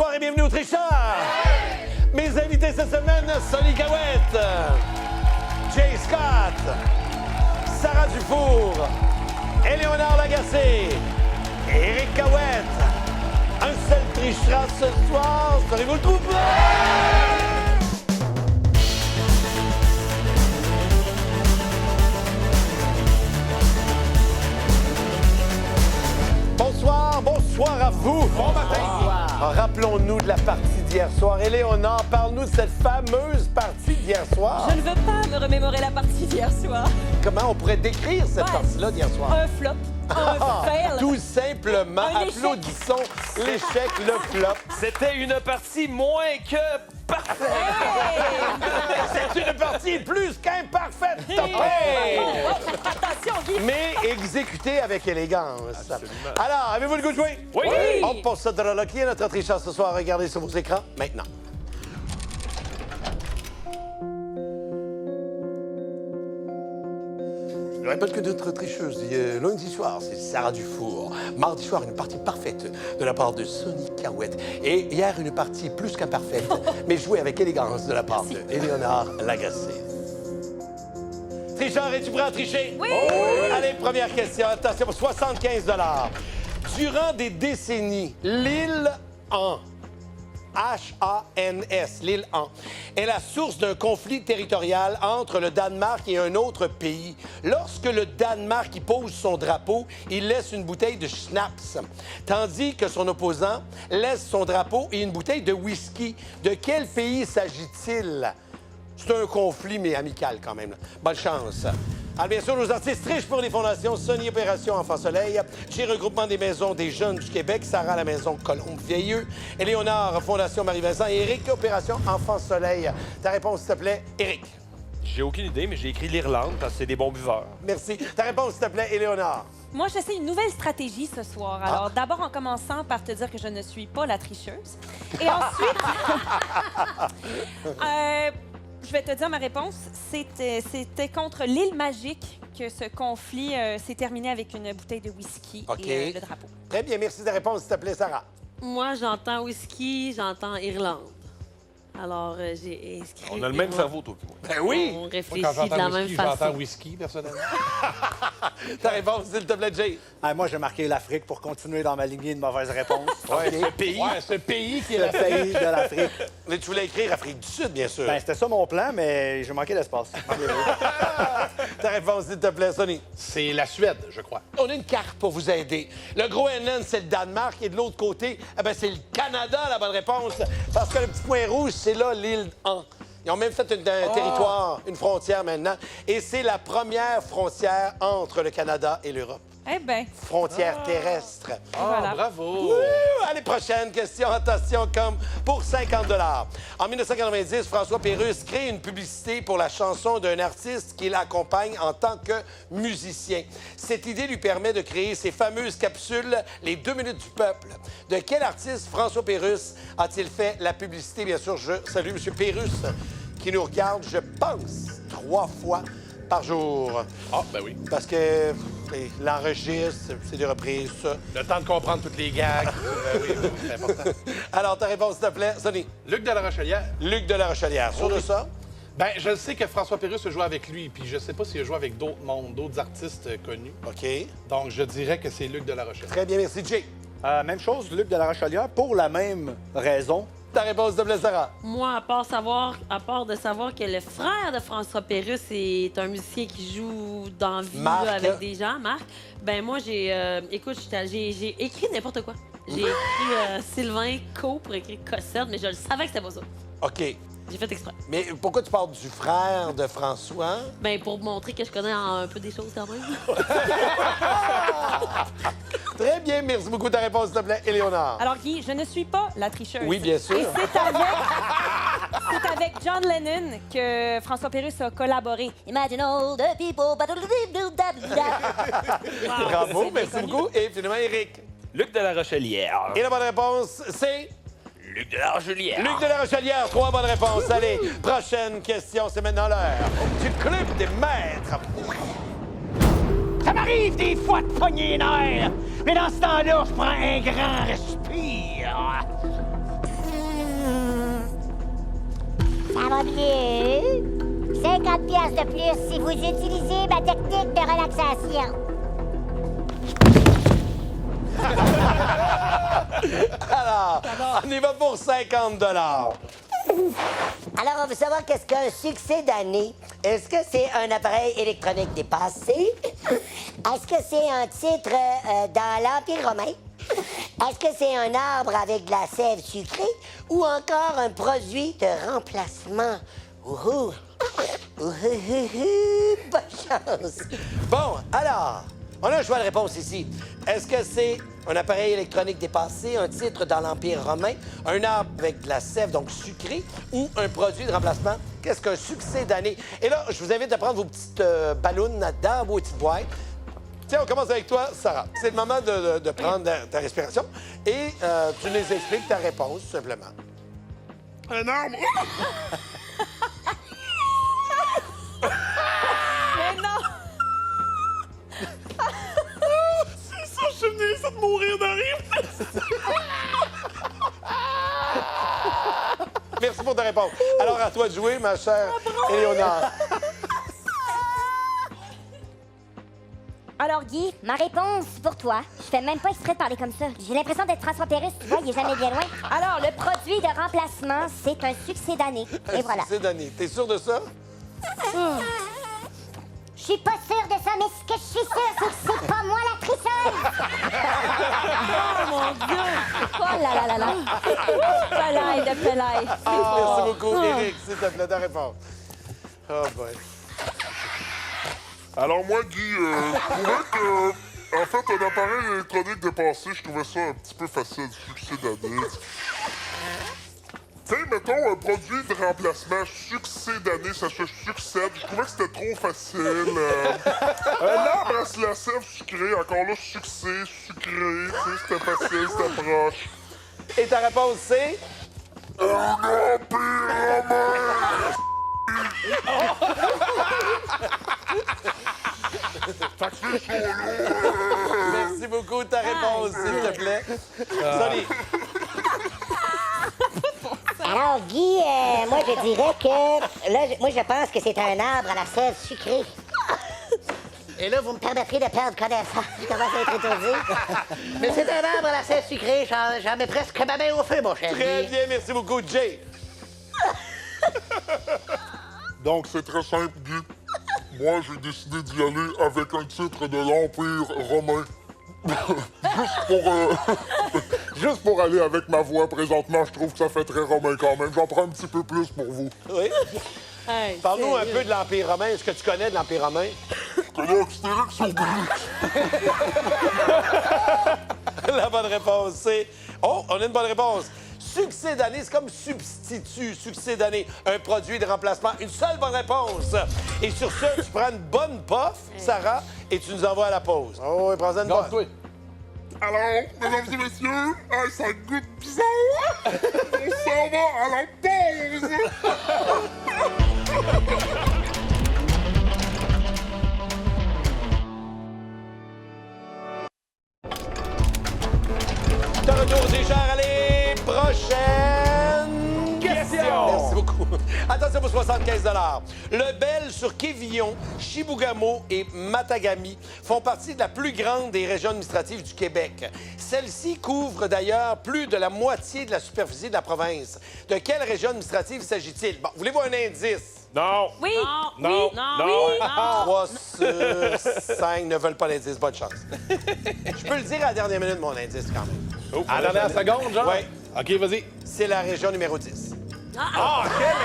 Bonsoir et bienvenue au Tricheur! Mes invités cette semaine, Sonny Cahouette, Jay Scott, Sarah Dufour, Éléonore Lagacé, Éric Cahouette. Un seul trichera ce soir, serez-vous le trouver? Bonsoir à vous. Bon matin. Rappelons-nous de la partie d'hier soir. Éléonore, parle-nous de cette fameuse partie d'hier soir. Je ne veux pas me remémorer la partie d'hier soir. Comment on pourrait décrire cette partie-là d'hier soir? Un flop. Un fail. Tout simplement, Un échec. applaudissons l'échec, le flop. C'était une partie moins que parfaite. C'est une partie plus qu'imparfaite. Attention, Guy. Mais exécutée avec élégance. Absolument. Alors, avez-vous le goût de jouer? Oui. On passe ça de là. Qui est notre tricheur ce soir? Regardez sur vos écrans maintenant. Je rappelle que notre tricheuse, lundi soir, c'est Sarah Dufour. Mardi soir, une partie parfaite de la part de Sonny Cahouette. Et hier, une partie plus qu'imparfaite, mais jouée avec élégance de la part d'Éléonore Lagacé. Tricheur, es-tu prêt à tricher? Oui. Allez, première question. Attention, 75 $. Durant des décennies, l'île An, H-A-N-S, l'île An, est la source d'un conflit territorial entre le Danemark et un autre pays. Lorsque le Danemark y pose son drapeau, il laisse une bouteille de schnapps, tandis que son opposant laisse son drapeau et une bouteille de whisky. De quel pays s'agit-il? C'est un conflit, mais amical quand même. Bonne chance. Alors, bien sûr, nos artistes trichent pour les fondations Sonny Opération Enfant Soleil, chez Regroupement des Maisons des Jeunes du Québec, Sarah la Maison Colombe-Vieilleux, Éléonore Fondation Marie-Vincent et Éric Opération Enfant Soleil. Ta réponse, s'il te plaît, Éric. J'ai aucune idée, mais j'ai écrit l'Irlande parce que c'est des bons buveurs. Merci. Ta réponse, s'il te plaît, Éléonore. Moi, j'essaie une nouvelle stratégie ce soir. Alors, d'abord, en commençant par te dire que je ne suis pas la tricheuse. Et ensuite, je vais te dire ma réponse. C'était contre l'île magique que ce conflit s'est terminé avec une bouteille de whisky et le drapeau. Très bien, merci de ta réponse, s'il te plaît, Sarah. Moi, j'entends whisky, j'entends Irlande. Alors, j'ai inscrit... On a le même cerveau, toi et moi. Ben oui! On réfléchit Quand de la j'entends même whisky, façon. j'entends whisky, personnellement. Ta réponse, s'il te plaît, Jay. Moi, j'ai marqué l'Afrique pour continuer dans ma lignée de mauvaises réponses. Ce pays. Ouais, ce pays qui est Le la pays de l'Afrique. Mais tu voulais écrire Afrique du Sud, bien sûr. Ben, c'était ça mon plan, mais j'ai manqué d'espace. Ta réponse, s'il te plaît, Sonny. C'est la Suède, je crois. On a une carte pour vous aider. Le gros NN, c'est le Danemark, et de l'autre côté, c'est le Canada, la bonne réponse. Parce que le petit point rouge, c'est là l'île An. Ils ont même fait un territoire, une frontière maintenant. Et c'est la première frontière entre le Canada et l'Europe. Eh bien, Frontière terrestre. voilà. Bravo! Ouh! Allez, prochaine question. Attention, comme pour 50 $. En 1990, François Pérusse crée une publicité pour la chanson d'un artiste qui l'accompagne en tant que musicien. Cette idée lui permet de créer ces fameuses capsules, les 2 minutes du peuple. De quel artiste François Pérusse a-t-il fait la publicité? Bien sûr, je salue M. Pérusse, qui nous regarde, je pense, 3 fois par jour. Ah, ben oui. Parce que l'enregistre, c'est des reprises, ça. Le temps de comprendre toutes les gags. Oui, c'est important. Alors, ta réponse, s'il te plaît, Sonny. Luc de la Rochelière. Luc de la Rochelière. Sûr de ça? Ben, je sais que François Pérusse a joué avec lui, puis je sais pas s'il a joué avec d'autres mondes, d'autres artistes connus. OK. Donc, je dirais que c'est Luc de la Rochelière. Très bien, merci, Jay. Même chose, Luc de la Rochelière, pour la même raison. Ta réponse, s'il te plaît, Sarah. Moi, à part de savoir que le frère de François Pérusse est un musicien qui joue dans la vie Marc. là, avec des gens, Marc, ben moi, j'ai écrit n'importe quoi. J'ai écrit Sylvain Co pour écrire Cossette, mais je le savais que c'était pas ça. OK. J'ai fait exprès. Mais pourquoi tu parles du frère de François? Ben pour montrer que je connais un peu des choses quand même. Très bien, merci beaucoup. Ta réponse, s'il te plaît, Éléonore. Alors, Guy, je ne suis pas la tricheuse. Oui, bien sûr. Et c'est avec John Lennon que François Pérusse a collaboré. Imagine all the people... Bravo, C'est merci bien connu. beaucoup. Et finalement, Éric. Luc de la Rochelière. Et la bonne réponse, c'est... Luc de la Rochelière. Luc de la Rochelière, 3 bonnes réponses. Allez, prochaine question, c'est maintenant l'heure du club des maîtres. Ça m'arrive des fois de pogner les nerfs, mais dans ce temps-là, je prends un grand respire. Ça va mieux. 50 piastres de plus si vous utilisez ma technique de relaxation. Alors, on y va pour 50 Alors, on veut savoir qu'est-ce qu'un succès d'année. Est-ce que c'est un appareil électronique dépassé? Est-ce que c'est un titre dans l'Empire romain? Est-ce que c'est un arbre avec de la sève sucrée ou encore un produit de remplacement? Ouhou! Ouhou! Bonne chance! Bon, alors, on a un choix de réponse ici. Est-ce que c'est un appareil électronique dépassé, un titre dans l'Empire romain, un arbre avec de la sève, donc sucrée, ou un produit de remplacement? Qu'est-ce qu'un succès d'année? Et là, je vous invite à prendre vos petites ballons là-dedans, vos petites boîtes. Tiens, on commence avec toi, Sarah. C'est le moment de prendre ta respiration et tu nous expliques ta réponse, tout simplement. Un arbre! Mais non! C'est ça, je suis venu ici de mourir de rire! Merci pour ta réponse. Alors, à toi de jouer, ma chère Éléonore. Alors, Guy, ma réponse pour toi. Je fais même pas exprès de parler comme ça. J'ai l'impression d'être François Pérusse, tu vois, il est jamais bien loin. Alors, le produit de remplacement, c'est un succès d'année. Et voilà. Succès d'année. T'es sûr de ça? Je suis pas sûre de ça, mais ce que je suis sûre, c'est que c'est pas moi la tricheuse! Oh mon Dieu! Oh là là là là! Pelaille de Pelaille. Merci beaucoup, Éric, s'il te plaît, ta réponse. Oh boy. Alors moi, Guy, je trouvais que, en fait, un appareil électronique dépassé, je trouvais ça un petit peu facile, succès d'année. Tu sais, mettons, un produit de remplacement, succès d'année, ça se succède. Je trouvais que c'était trop facile. Un arbre à la sève sucrée, encore là, succès, sucré, tu sais, c'était facile, c'était proche. Et ta réponse, c'est? Un empire romain! Merci beaucoup, ta réponse, s'il te plaît. Sonny. Alors, Guy, moi, je dirais que... Là, moi, je pense que c'est un arbre à la sève sucrée. Et là, vous me permettrez de perdre connaissance. Je commence à être étourdi. Mais c'est un arbre à la sève sucrée. J'en mets presque ma main au feu, mon cher Très Guy. bien, merci beaucoup, Jay. Donc, c'est très simple, Guy. Moi, j'ai décidé d'y aller avec un titre de l'Empire romain. Juste pour aller avec ma voix présentement, je trouve que ça fait très romain quand même. J'en prends un petit peu plus pour vous. Oui. Hey, Parle-nous un sérieux. peu de l'Empire romain. Est-ce que tu connais de l'Empire romain? Je connais Astérix sur Obélix. La bonne réponse, c'est... Oh, on a une bonne réponse. Succès d'année, c'est comme substitut, succès d'année, un produit de remplacement. Une seule bonne réponse. Et sur ce, tu prends une bonne puff, Sarah, et tu nous envoies à la pause. Oh, oui, prends-en une bonne. Garde-toi. Alors, mesdames et messieurs, ça goûte bizarre. On s'en va à la pause. De retour, c'est cher. Allez, prochaine question. Merci beaucoup. Attention pour 75 $. Le Bel sur Quévillon, Chibougamau et Matagami font partie de la plus grande des régions administratives du Québec. Celle-ci couvre d'ailleurs plus de la moitié de la superficie de la province. De quelle région administrative s'agit-il? Bon, voulez-vous un indice? Non. Oui! Non. Non, Non. oui, non. 3 sur 5 ne veulent pas l'indice. Bonne chance. Je peux le dire à la dernière minute, mon indice, quand même. Oh, À la dernière seconde, genre? Oui. OK, vas-y. C'est la région numéro 10. Ah, quel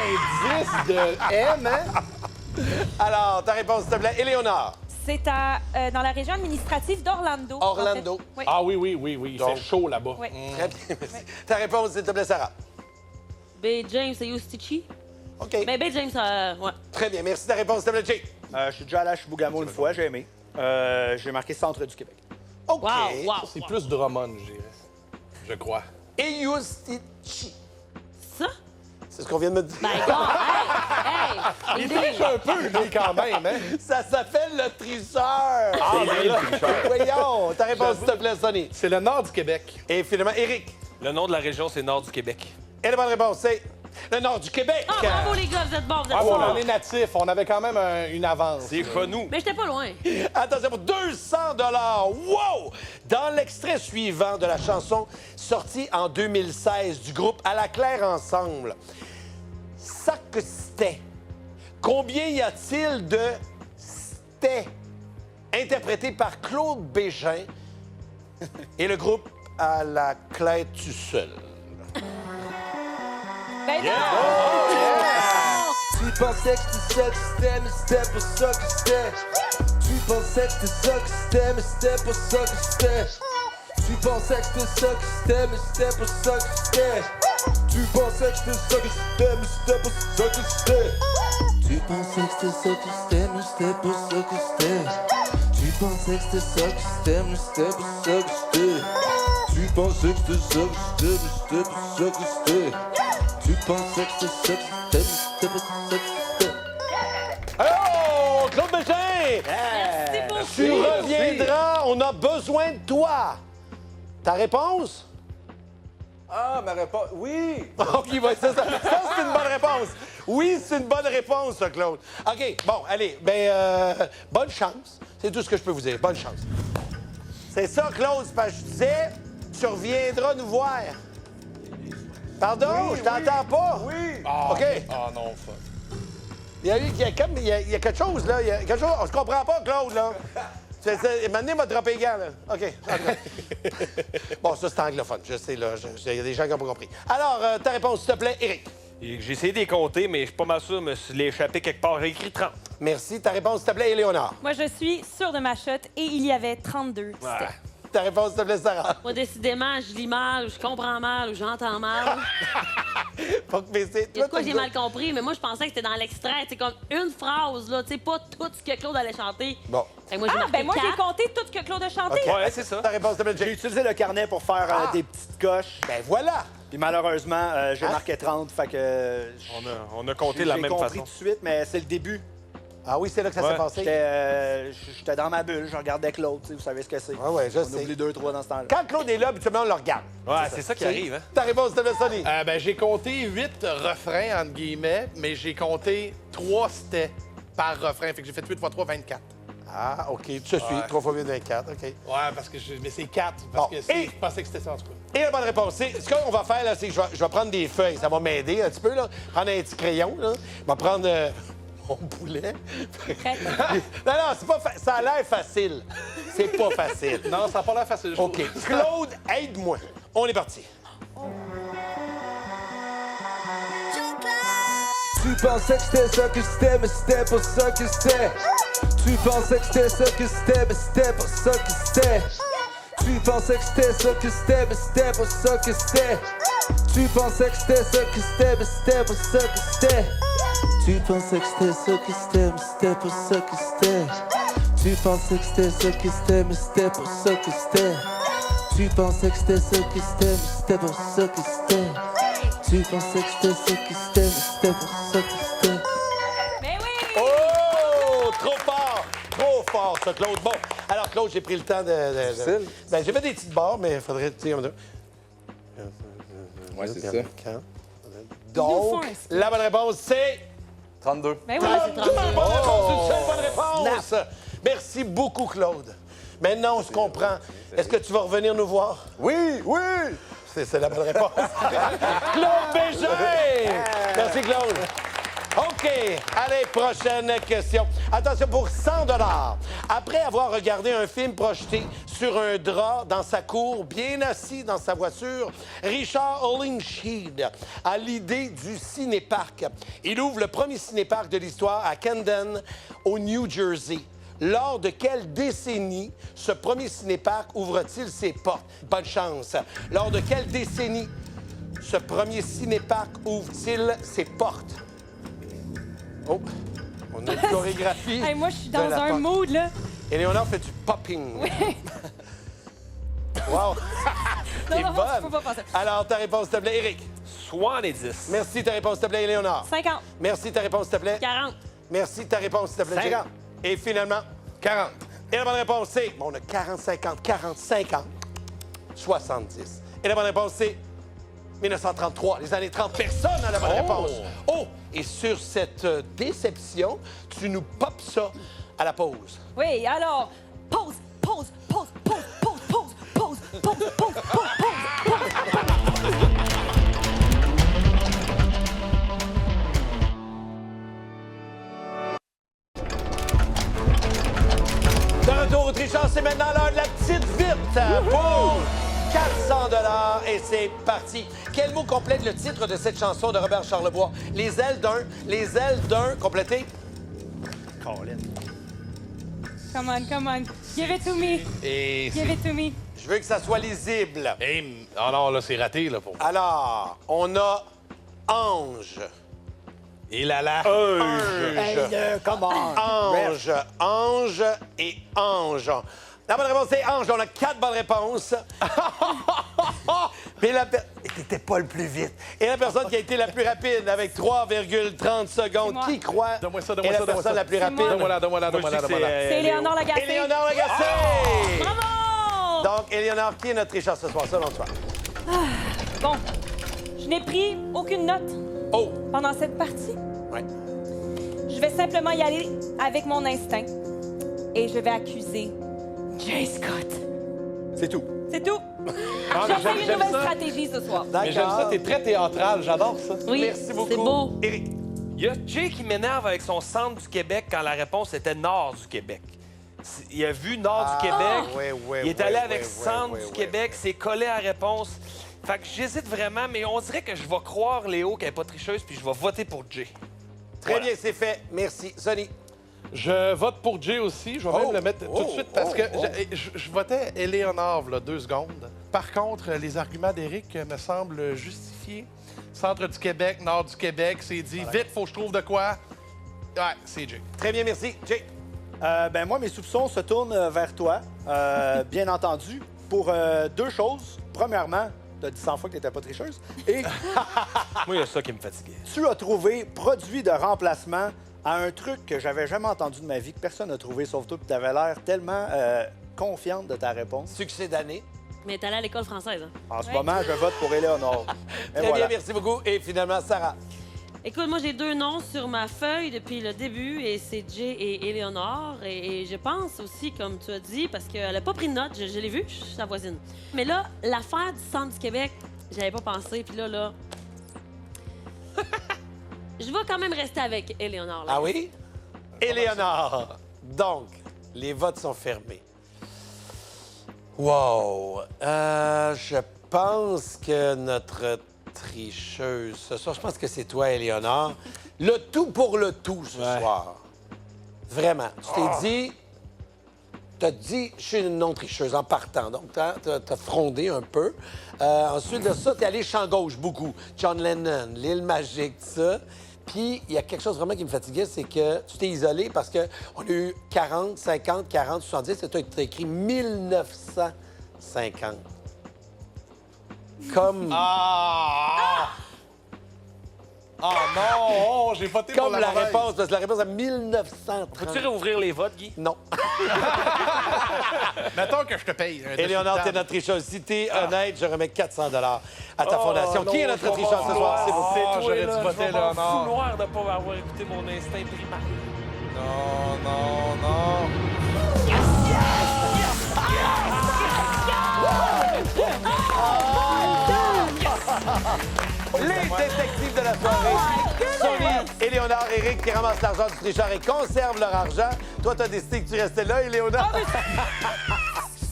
indice de M, hein? Alors, ta réponse, s'il te plaît. Éléonore. C'est dans la région administrative d'Orlando. Orlando. en fait. Oui. Ah oui, oui, oui, oui. Il Donc. fait chaud là-bas. Oui. Très bien, merci. Ta réponse, s'il te plaît, Sarah. B. James et Eustichi. OK. Mais B. James, ouais. Très bien, merci. Ta réponse, s'il te plaît, Jay. Je suis déjà allé à Chibougamau une fois, j'ai aimé. J'ai marqué centre du Québec. OK. Wow, wow. C'est plus Drummond, je dirais. Je crois. Eustichi. Ça? C'est ce qu'on vient de me dire. My God! Hey! Hey! Il triche un peu, lui, quand même, hein? Ça s'appelle le tricheur. Ah, mais là, Voyons. Ta réponse, s'il te plaît, Sonny. c'est le nord du Québec. Et finalement, Éric. Le nom de la région, c'est Nord du Québec. Et la bonne réponse, c'est... Le nord du Québec. Ah, bravo les gars, vous êtes bons, vous êtes Ah, forts. on est natifs. On avait quand même une avance. C'est pas nous. Mais j'étais pas loin. Attention pour 200 $. Wow! Dans l'extrait suivant de la chanson sortie en 2016 du groupe À la Claire Ensemble, ça que c'était. Combien y a-t-il de c'était interprété par Claude Bégin et le groupe À la Claire tout seul? Ben non! Tu pensais que c'était ça que c'était, mais c'était pas ça que c'était. Tu pensais que c'était ça que c'était, mais c'était pas ça que c'était. Tu pensais que c'était ça que c'était, mais c'était pas ça que c'était. Tu pensais que c'était ça que c'était, mais c'était pas ça que c'était. Tu pensais que c'était ça que c'était, mais c'était pas ça que c'était. Tu pensais que c'était ça que c'était, mais c'était pas ça que c'était. Tu pensais que c'était ça que c'était, mais c'était pas ça que c'était. Tu pensais que c'était ça que c'était, mais c'était pas ça que c'était. Oh! Claude Bégin! Merci beaucoup. Tu reviendras, on a besoin de toi. Ta réponse? Ah, ma réponse. Oui! OK, ça, c'est une bonne réponse. Oui, c'est une bonne réponse, ça, Claude. OK, bon, allez, bonne chance. C'est tout ce que je peux vous dire. Bonne chance. C'est ça, Claude, parce que je disais, tu reviendras nous voir. Pardon, je t'entends pas. Oui! OK. Ah non, fuck. Il y a quelque chose, là. Il y a quelque chose. On se comprend pas, Claude, là. Maintenant, m'a droppé les gants, là. OK. Bon, ça, c'est anglophone. Je sais, là. Il y a des gens qui n'ont pas compris. Alors, ta réponse, s'il te plaît, Éric. J'ai essayé de les compter, mais je suis pas mal sûr de me l'ai échappé quelque part. J'ai écrit 30. Merci. Ta réponse, s'il te plaît, Éléonore. Moi, je suis sûre de ma shot et il y avait 32. Ouais. Ta réponse, s'il te plaît, Sarah. Moi, décidément, je lis mal, ou je comprends mal, ou j'entends mal. Faut que c'est. Et de quoi j'ai mal compris, mais moi, je pensais que c'était dans l'extrait. C'est comme une phrase, là. Tu sais, pas tout ce que Claude allait chanter. Bon. Fait que moi, j'ai marqué Ben moi, j'ai 4. compté tout ce que Claude a chanté. OK. Ouais, c'est ça. Ta réponse, s'il te plaît, J'ai Jay. utilisé le carnet pour faire des petites coches. Ben voilà. Puis malheureusement, j'ai marqué 30, fait que... On a compté de la même J'ai compris façon. tout de suite, mais c'est le début. Ah oui, c'est là que ça Ouais. s'est passé. J'étais dans ma bulle, je regardais Claude, tu sais, vous savez ce que c'est. Ouais, je On sais. oublie 2-3 dans ce temps-là. Quand Claude est là, habituellement, on le regarde. Ouais, c'est ça qui arrive, hein? Ta réponse, s'il te plaît, Sonny. J'ai compté 8 refrains, entre guillemets, mais j'ai compté 3 c'était par refrain. Fait que j'ai fait 8 x 3, 24. Ah, OK. Tu te suis. 3 x 8, 24. OK. Ouais, parce que mais c'est 4, parce Bon, que et- je pensais que c'était ça, en tout cas. Et la bonne réponse, c'est ce qu'on va faire, là, c'est que je vais prendre des feuilles. Ça va m'aider un petit peu, là. Prendre un petit crayon, là. Je vais prendre mon boulet. Non, c'est pas ça a l'air facile. C'est pas facile. Non, ça n'a pas l'air facile. je OK. trouve. Claude, aide-moi. On est parti. Tu pensais que c'était ça que c'était, mais c'était pas ça que c'était. Tu pensais que c'était ça que c'était, mais c'était pas ça que c'était. Tu pensais que c'était ça que c'était, mais c'était pas ça que c'était. Tu pensais que c'était ça que c'était, mais c'était pas ça que c'était. Tu pensais que c'était ça que c'était, mais c'était pas ça que c'était. Tu pensais que c'était ça que c'était, mais c'était pas ça que c'était. Tu pensais que c'était ça que c'était, mais c'était pas ça que c'était. Tu pensais que c'était ça que c'était, mais c'était pas ça que c'était. Mais oui! Oh! Trop fort, ça, Claude. Bon, alors, Claude, j'ai pris le temps de... Difficile. Ben, j'ai fait des petites barres, mais il faudrait... tu sais, comme ça. Ouais, c'est ça. Donc, la bonne réponse, c'est... 32. Ben oui! Bonne réponse, une seule bonne réponse. Merci beaucoup, Claude. Maintenant, on se comprend. Est-ce que tu vas revenir nous voir? Oui, oui! C'est la bonne réponse. Claude Bégin! Merci, Claude. OK. Allez, prochaine question. Attention, pour 100 $. Après avoir regardé un film projeté sur un drap dans sa cour, bien assis dans sa voiture, Richard Hollingshead a l'idée du cinéparc. Il ouvre le premier cinéparc de l'histoire à Camden, au New Jersey. Lors de quelle décennie ce premier cinéparc ouvre-t-il ses portes? Bonne chance. Lors de quelle décennie ce premier cinéparc ouvre-t-il ses portes? Oh, on a une chorégraphie. Hey, moi, je suis de dans la un porte. mood, là. Éléonore fait du popping. Wow! Non, T'es non, bonne. faut pas penser. Alors, ta réponse, s'il te plaît, Éric. 70. Merci, ta réponse, s'il te plaît, Éléonore. 50. Merci, ta réponse, s'il te plaît. 40. Merci, ta réponse, s'il te plaît. 50. Jay. Et finalement, 40. Et la bonne réponse, c'est... Bon, on a 40, 50, 40, 50, 70. Et la bonne réponse, c'est 1933, les années 30, personne n'a la bonne réponse. Oh, et sur cette déception, tu nous popes ça à la pause. Oui, alors, pause, pause, pause, pause, pause, pause, pause, pause, pause, pause, pause. De retour au tricheur, c'est maintenant l'heure de la petite vite pour 400 $ et c'est parti. Quel mot complète le titre de cette chanson de Robert Charlebois? Les ailes d'un, complété. Colin. Come on, come on. Give it to me. Et Give it to me. Je veux que ça soit lisible. oh non, là, c'est raté, là, pour... Alors, on a ange. Et là. Comment? Ange, ange et ange. La bonne réponse, c'est ange. On a 4 bonnes réponses. Mais t'étais pas le plus vite. Et la personne qui a été la plus rapide avec 3,30 secondes, qui croit Donne-moi ça, est la personne la plus rapide? Donne-moi. C'est Éléonore Lagacé. Éléonore Lagacé! Bravo! Donc, Éléonore, qui est notre tricheur ce soir, selon toi? Bon, je n'ai pris aucune note Oh! pendant cette partie. Ouais. Je vais simplement y aller avec mon instinct et je vais accuser Jay Scott. C'est tout. C'est tout. Ah, J'essaie une j'aime nouvelle ça. stratégie ce soir. Mais j'aime ça, t'es très théâtral, j'adore ça. Oui, Merci beaucoup. c'est beau. Éric. Il y a Jay qui m'énerve avec son centre du Québec quand la réponse était nord du Québec. Il a vu nord du Québec. Il est allé avec centre du Québec. C'est collé à la réponse. Fait que j'hésite vraiment, mais on dirait que je vais croire Léo qu'elle n'est pas tricheuse, puis je vais voter pour Jay. Très bien, c'est fait. Merci. Sonny. Je vote pour Jay aussi. Je vais même le mettre tout de suite parce que je votais Éléonore, là, 2 secondes. Par contre, les arguments d'Éric me semblent justifiés. Centre du Québec, nord du Québec, c'est dit. Voilà. Vite, faut que je trouve de quoi. Ouais, c'est Jay. Très bien, merci. Jay. Ben moi, mes soupçons se tournent vers toi, bien entendu, pour 2 choses. Premièrement, tu as dit 100 fois que tu n'étais pas tricheuse. Et Moi, il y a ça qui me fatiguait. tu as trouvé produit de remplacement à un truc que j'avais jamais entendu de ma vie, que personne n'a trouvé sauf toi, puis tu avais l'air tellement confiante de ta réponse. Succès d'année. Mais t'es allé à l'école française, hein? En ce moment, je vote pour Éléonore. Et Très voilà. bien, merci beaucoup. Et finalement, Sarah. Écoute, moi, j'ai 2 noms sur ma feuille depuis le début, et c'est Jay et Éléonore. Et je pense aussi, comme tu as dit, parce qu'elle n'a pas pris de note, je l'ai vu, je suis sa voisine. Mais là, l'affaire du centre du Québec, j'avais pas pensé, puis là... Je vais quand même rester avec Éléonore. Ah oui? Éléonore. Donc, les votes sont fermés. Wow. Je pense que notre tricheuse ce soir, je pense que c'est toi, Éléonore. Le tout pour le tout ce soir. Vraiment. Tu t'es dit... T'as dit, je suis une non-tricheuse en partant. Donc, t'as frondé un peu. Ensuite de ça, t'es allé champ gauche beaucoup. John Lennon, l'île magique, tout ça. Puis, il y a quelque chose vraiment qui me fatiguait, c'est que tu t'es isolé parce qu'on a eu 40, 50, 40, 70, et toi, tu as écrit 1950. Comme... Ah non! J'ai voté pour Comme la mauvaise. réponse, parce que la réponse à 1930. Faut-tu réouvrir les votes, Guy? Non. Mettons que je te paye. Éléonore, t'es notre tricheuse. Si t'es honnête, je remets 400 $ à ta fondation. Qui est notre tricheur ce soir? C'est vous. C'est toi, j'aurais dû là, voter je vais m'en Léonore. vouloir de ne pas avoir écouté mon instinct primaire. Non. Les détectives de la soirée, Sonny, Éléonore, Éric, qui ramassent l'argent du tricheur et conservent leur argent. Toi, t'as décidé que tu restais là, Éléonore.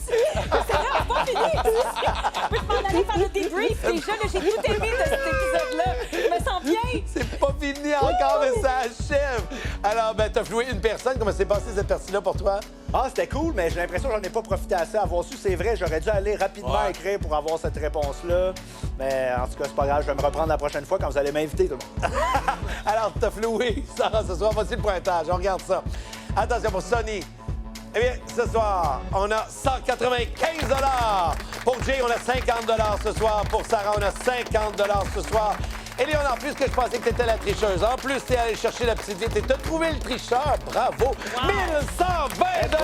C'est vraiment pas fini! Je peux m'en aller faire le débrief. Déjà, là, j'ai tout aimé de cet épisode-là. Je me sens bien. C'est pas fini encore, mais ça achève. Alors, ben, t'as floué une personne. Comment s'est passée cette partie-là pour toi? Ah, c'était cool, mais j'ai l'impression que j'en ai pas profité assez. Avoir su, c'est vrai, j'aurais dû aller rapidement écrire pour avoir cette réponse-là. Mais en tout cas, c'est pas grave, je vais me reprendre la prochaine fois quand vous allez m'inviter, tout le monde. Alors, t'as floué, Sarah, ce soir. Voici le pointage. On regarde ça. Attention pour Sonny. Eh bien, ce soir, on a 195 $. Pour Jay, on a 50 $ ce soir. Pour Sarah, on a 50 $ ce soir. Éléonore, puisque je pensais que t'étais la tricheuse, en plus, t'es allé chercher la petite vite et t'as trouvé le tricheur. Bravo! 1120 $!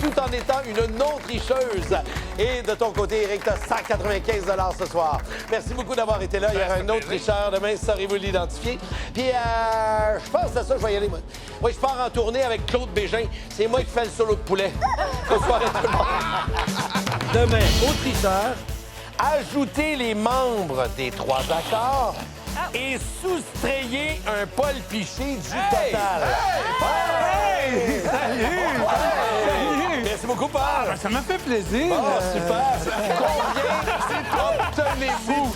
Tout en étant une non-tricheuse. Et de ton côté, Éric, t'as 195 $ ce soir. Merci beaucoup d'avoir été là. Il y aura un autre tricheur demain, saurez-vous l'identifier. Puis, je pense à ça, je vais y aller, moi. Oui, je pars en tournée avec Claude Bégin. C'est moi qui fais le solo de poulet. Bonne soirée, tout le monde. Demain, au tricheur, ajoutez les membres des 3 accords et soustrayez un Paul Piché du total. Hey! Salut! Salut! Merci beaucoup, Paul. Ça m'a fait plaisir. Bon, super. Combien obtenez-vous?